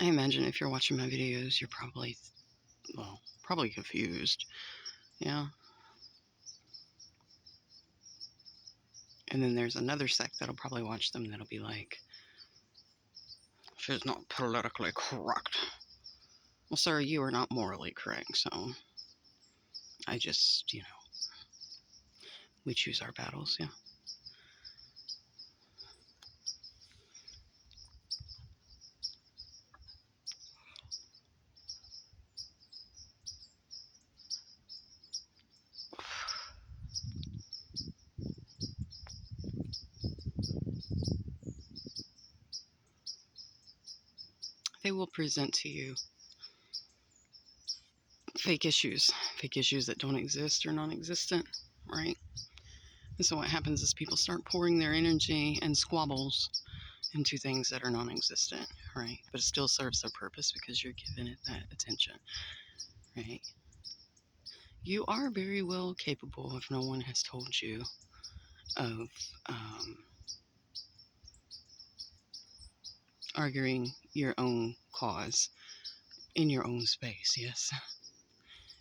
I imagine if you're watching my videos, you're probably, well, probably confused. Yeah. And then there's another sect that'll probably watch them that'll be like, she's not politically correct. Well, sir, you are not morally correct, so I just, we choose our battles, yeah. They will present to you fake issues that don't exist or non-existent, right? And so what happens is people start pouring their energy and squabbles into things that are non-existent, right? But it still serves their purpose because you're giving it that attention, right? You are very well capable, if no one has told you, of arguing your own cause in your own space, yes.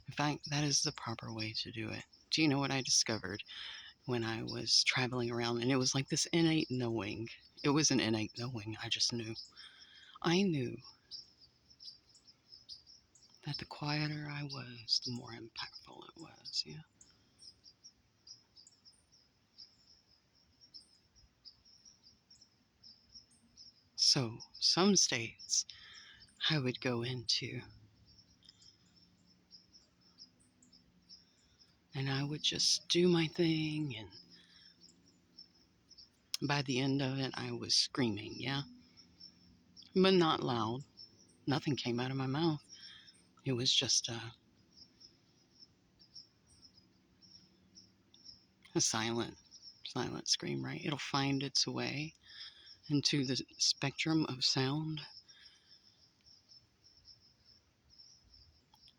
In fact, that is the proper way to do it. Do you know what I discovered when I was traveling around? And it was like this innate knowing. It was an innate knowing. I just knew. I knew that the quieter I was, the more impactful it was, yeah. So, some states I would go into and I would just do my thing, and by the end of it, I was screaming, yeah. But not loud. Nothing came out of my mouth. It was just a silent scream, right? It'll find its way into the spectrum of sound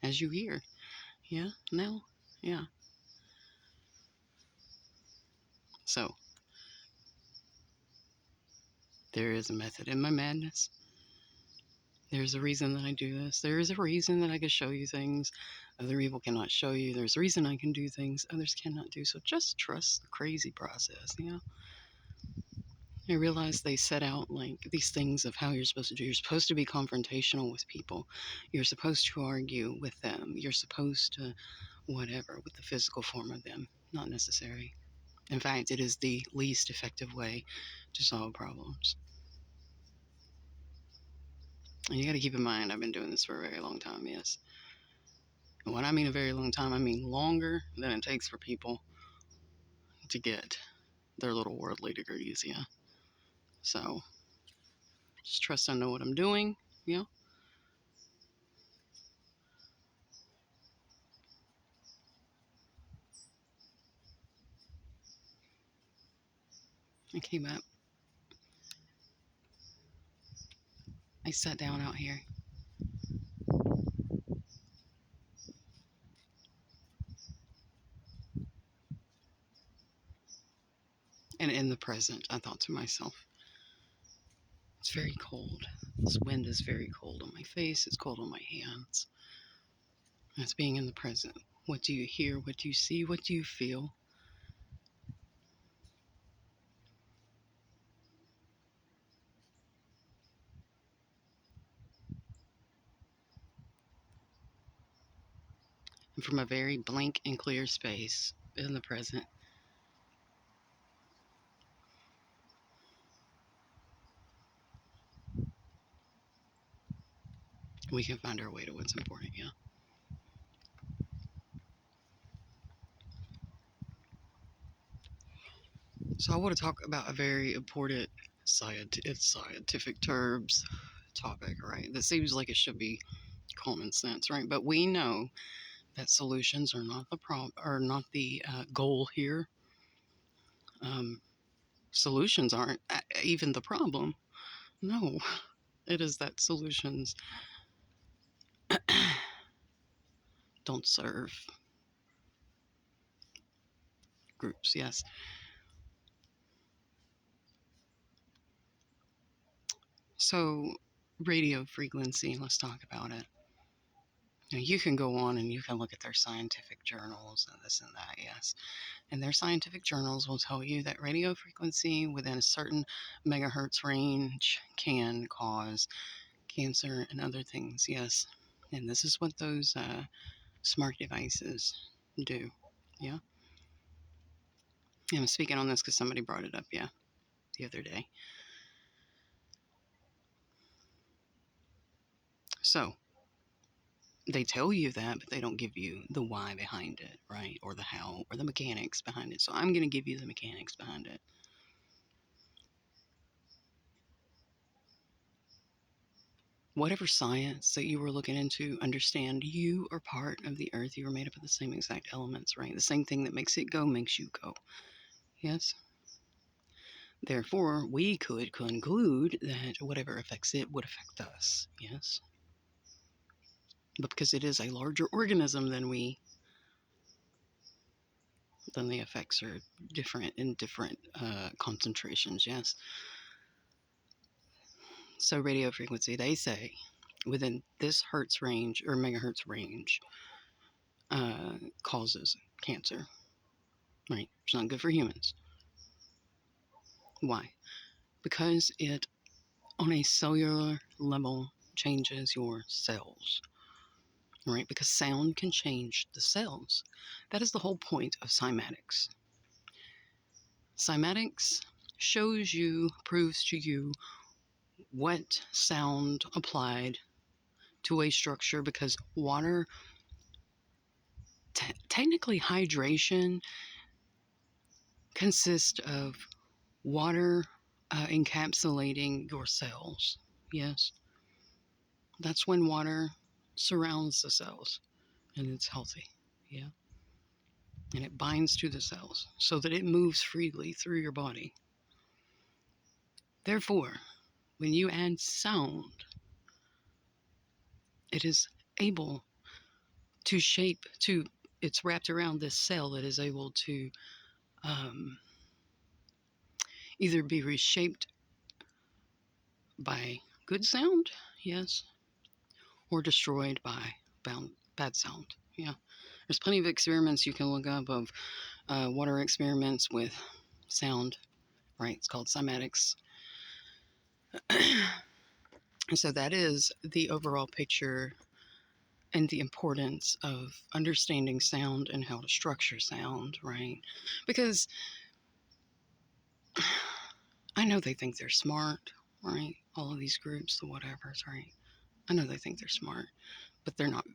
as you hear. Yeah, no, yeah. So, there is a method in my madness. There's a reason that I do this. There is a reason that I can show you things other people cannot show you. There's a reason I can do things others cannot do. So just trust the crazy process, you know? I realize they set out like these things of how you're supposed to do. You're supposed to be confrontational with people. You're supposed to argue with them. You're supposed to whatever with the physical form of them. Not necessary. In fact, it is the least effective way to solve problems. And you got to keep in mind, I've been doing this for a very long time, yes. And when I mean a very long time, I mean longer than it takes for people to get their little worldly degrees, yeah. So just trust I know what I'm doing, you know. I came up, I sat down out here. And in the present, I thought to myself, it's very cold. This wind is very cold on my face. It's cold on my hands. That's being in the present. What do you hear? What do you see? What do you feel? And from a very blank and clear space in the present, we can find our way to what's important, yeah. So I want to talk about a very important scientific terms topic, right? That seems like it should be common sense, right? But we know that solutions are not the goal here. Um, Solutions aren't even the problem. No, it is that solutions don't serve groups. Yes. So radio frequency, let's talk about it. Now, you can go on and you can look at their scientific journals and this and that, yes. And their scientific journals will tell you that radio frequency within a certain megahertz range can cause cancer and other things, yes. And this is what those smart devices do, yeah. And I'm speaking on this because somebody brought it up, yeah, the other day. So, they tell you that, but they don't give you the why behind it, right? Or the how, or the mechanics behind it. So I'm going to give you the mechanics behind it. Whatever science that you were looking into, understand you are part of the earth. You are made up of the same exact elements, right? The same thing that makes it go makes you go. Yes? Therefore, we could conclude that whatever affects it would affect us. Yes? But because it is a larger organism than we, then the effects are different in different concentrations. Yes? So radio frequency, they say, within this hertz range or megahertz range, causes cancer. Right? It's not good for humans. Why? Because it, on a cellular level, changes your cells. Right? Because sound can change the cells. That is the whole point of cymatics. Cymatics shows you, proves to you what sound applied to a structure, because water, technically hydration consists of water encapsulating your cells. Yes, that's when water surrounds the cells and it's healthy. Yeah, and it binds to the cells so that it moves freely through your body. Therefore, when you add sound, it is able to shape to, it's wrapped around this cell that is able to um, either be reshaped by good sound, yes, or destroyed by bad sound. Yeah, there's plenty of experiments you can look up of water experiments with sound, right? It's called cymatics. So that is the overall picture and the importance of understanding sound and how to structure sound, right? Because I know they think they're smart, right? All of these groups, the whatevers, right? I know they think they're smart, but they're not.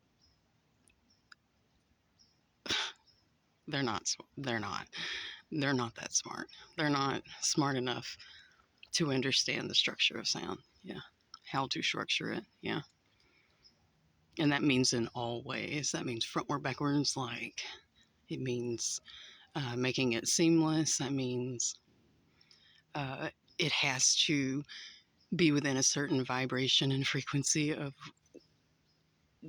They're not. They're not. They're not that smart. They're not smart enough to understand the structure of sound. Yeah. How to structure it. Yeah. And that means in all ways. That means frontward, backwards, like it means making it seamless. That means it has to be within a certain vibration and frequency of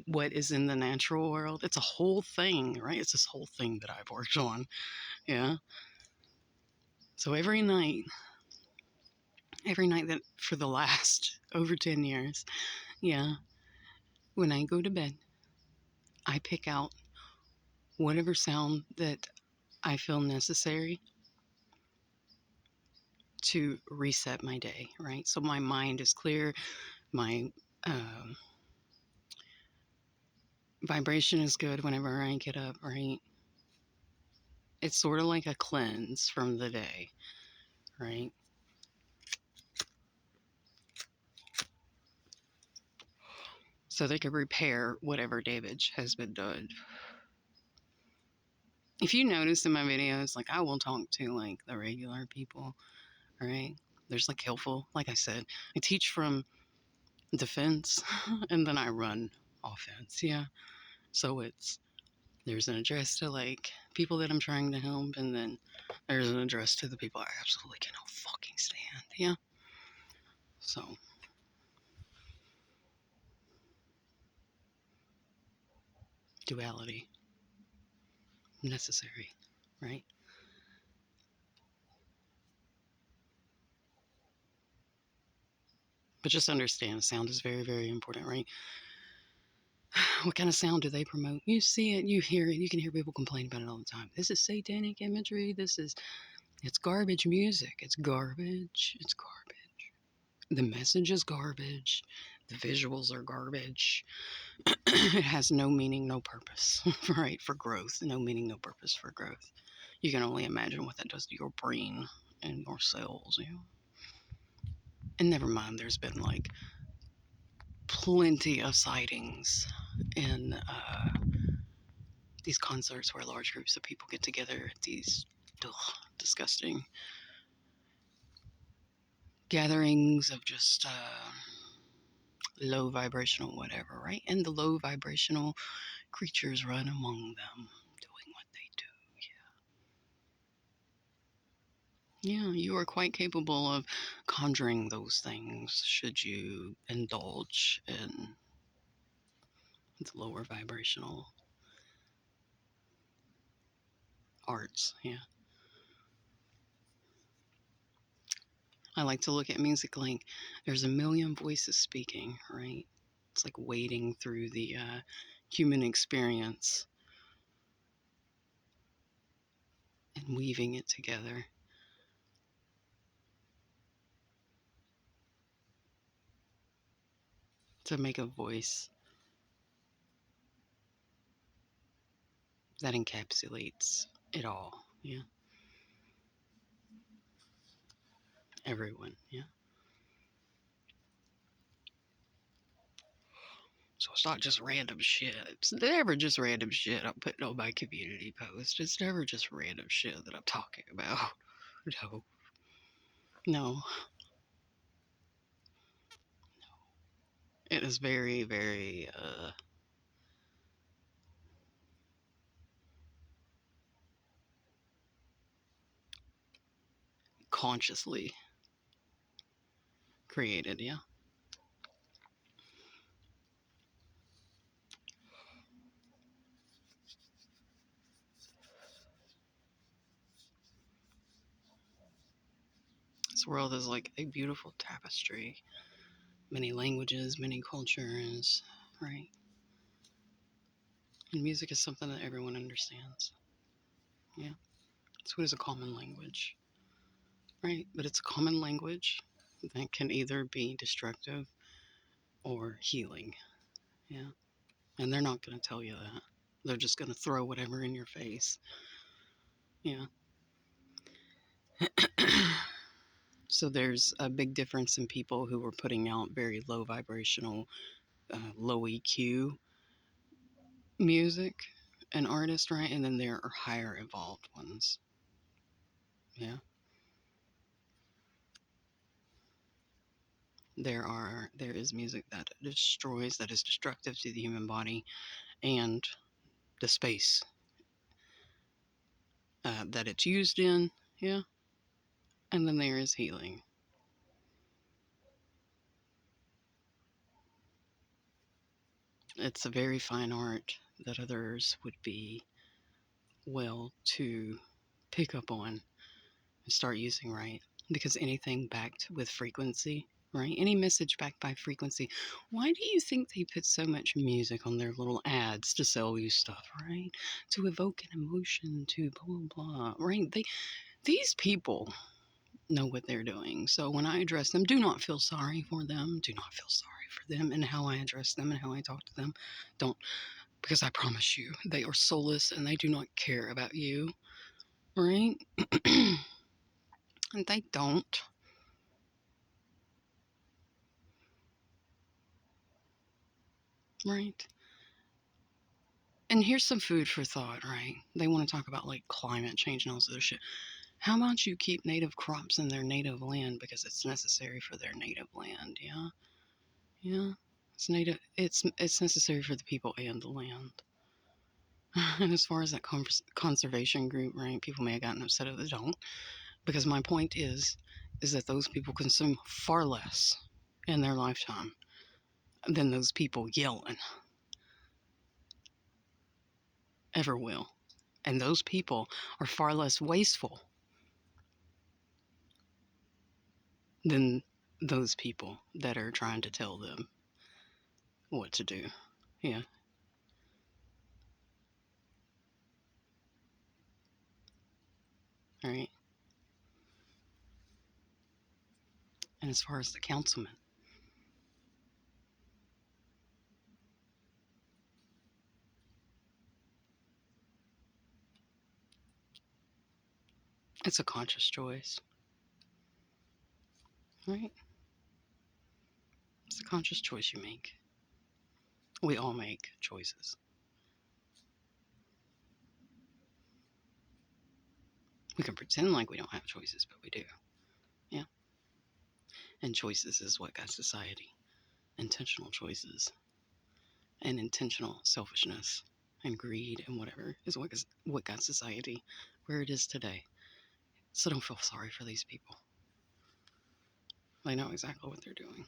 what is in the natural world. It's a whole thing, right? It's this whole thing that I've worked on. Yeah. So every night that for the last over 10 years, yeah, when I go to bed, I pick out whatever sound that I feel necessary to reset my day, right? So my mind is clear, my vibration is good whenever I get up, right? It's sort of like a cleanse from the day, right? So they can repair whatever damage has been done. If you notice in my videos, like I will talk to like the regular people, right? There's like helpful, like I said, I teach from defense and then I run offense, yeah. So there's an address to like people that I'm trying to help, and then there's an address to the people I absolutely cannot fucking stand, yeah. So duality, necessary, right? But just understand, sound is very, very important, right? What kind of sound do they promote? You see it, you hear it, you can hear people complain about it all the time. This is satanic imagery. It's garbage music. It's garbage. It's garbage. The message is garbage. The visuals are garbage. It has no meaning, no purpose, right? For growth. No meaning, no purpose for growth. You can only imagine what that does to your brain and your cells, you know? And never mind, there's been like plenty of sightings in these concerts where large groups of people get together at these disgusting gatherings of just low vibrational whatever, right? And the low vibrational creatures run among them doing what they do. Yeah, you are quite capable of conjuring those things should you indulge in the lower vibrational arts. Yeah. I like to look at music like there's a million voices speaking, right? It's like wading through the human experience and weaving it together to make a voice that encapsulates it all. Yeah. Everyone. Yeah. So it's not just random shit. It's never just random shit I'm putting on my community post. It's never just random shit that I'm talking about. No. No. It is very, very consciously created, yeah. This world is like a beautiful tapestry. Many languages, many cultures, right? And music is something that everyone understands. Yeah. So it is a common language, right? But it's a common language that can either be destructive or healing. Yeah. And they're not going to tell you that. They're just going to throw whatever in your face. Yeah. So there's a big difference in people who are putting out very low vibrational, low EQ music and artists, right? And then there are higher evolved ones. Yeah. There is music that destroys, that is destructive to the human body and the space that it's used in. Yeah. And then there is healing. It's a very fine art that others would be well to pick up on and start using, right? Because anything backed with frequency, right? Any message backed by frequency. Why do you think they put so much music on their little ads to sell you stuff, right? To evoke an emotion, to blah blah blah, right? These people know what they're doing. So when I address them, do not feel sorry for them. Do not feel sorry for them and how I address them and how I talk to them. Don't, because I promise you, they are soulless and they do not care about you, right? And they don't, right? And here's some food for thought, right? They want to talk about like climate change and all this other shit. How about you keep native crops in their native land because it's necessary for their native land? Yeah, yeah. It's native. It's necessary for the people and the land. And as far as that conservation group, right? People may have gotten upset if they don't, because my point is that those people consume far less in their lifetime than those people yelling ever will. And those people are far less wasteful than those people that are trying to tell them what to do. Yeah. Right. And as far as the councilman, it's a conscious choice. Right. It's a conscious choice you make. We all make choices. We can pretend like we don't have choices, but we do. Yeah. And choices is what got society. Intentional choices and intentional selfishness and greed and whatever is what got society where it is today. So don't feel sorry for these people. They know exactly what they're doing.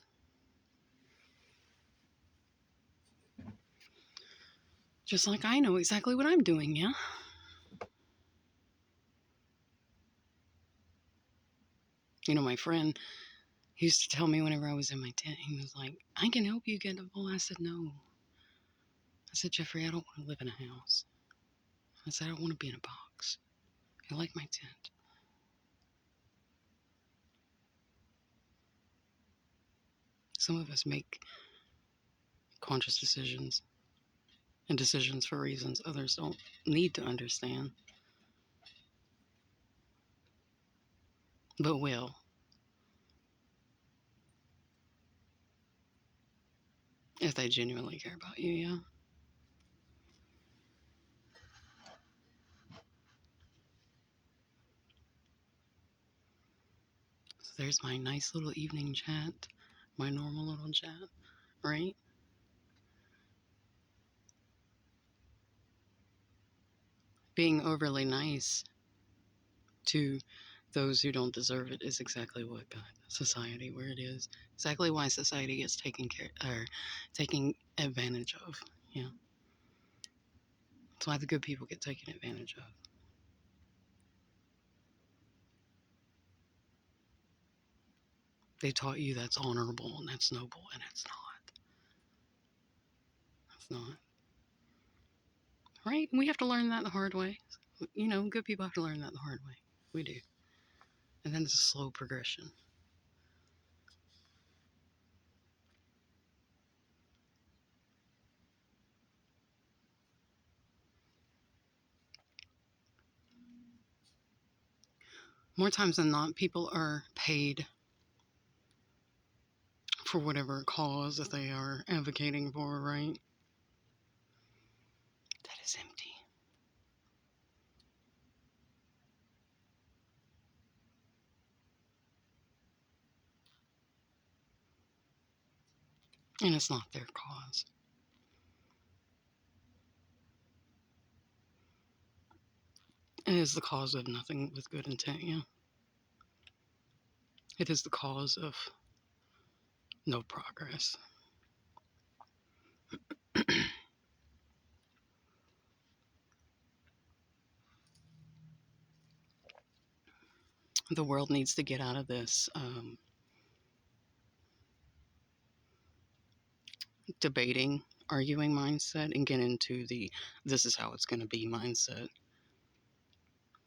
Just like I know exactly what I'm doing, yeah? You know, my friend used to tell me whenever I was in my tent, he was like, I can help you get a bowl. I said, no. I said, Jeffrey, I don't want to live in a house. I said, I don't want to be in a box. I like my tent. Some of us make conscious decisions and decisions for reasons others don't need to understand, but will. If they genuinely care about you, yeah. So there's my nice little evening chat, my normal little chat, right? Being overly nice to those who don't deserve it is exactly what got society where it is. Exactly why society gets taken care or taking advantage of. Yeah. That's why the good people get taken advantage of. They taught you that's honorable and that's noble, and it's not. It's not. Right? We have to learn that the hard way. You know, good people have to learn that the hard way. We do. And then it's a slow progression. More times than not, people are paid for whatever cause that they are advocating for, right? That is empty. And it's not their cause. It is the cause of nothing with good intent, yeah. It is the cause of no progress. The world needs to get out of this debating, arguing mindset and get into the this is how it's going to be mindset.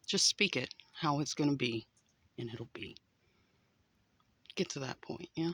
Just speak it how it's going to be, and it'll be. Get to that point, yeah.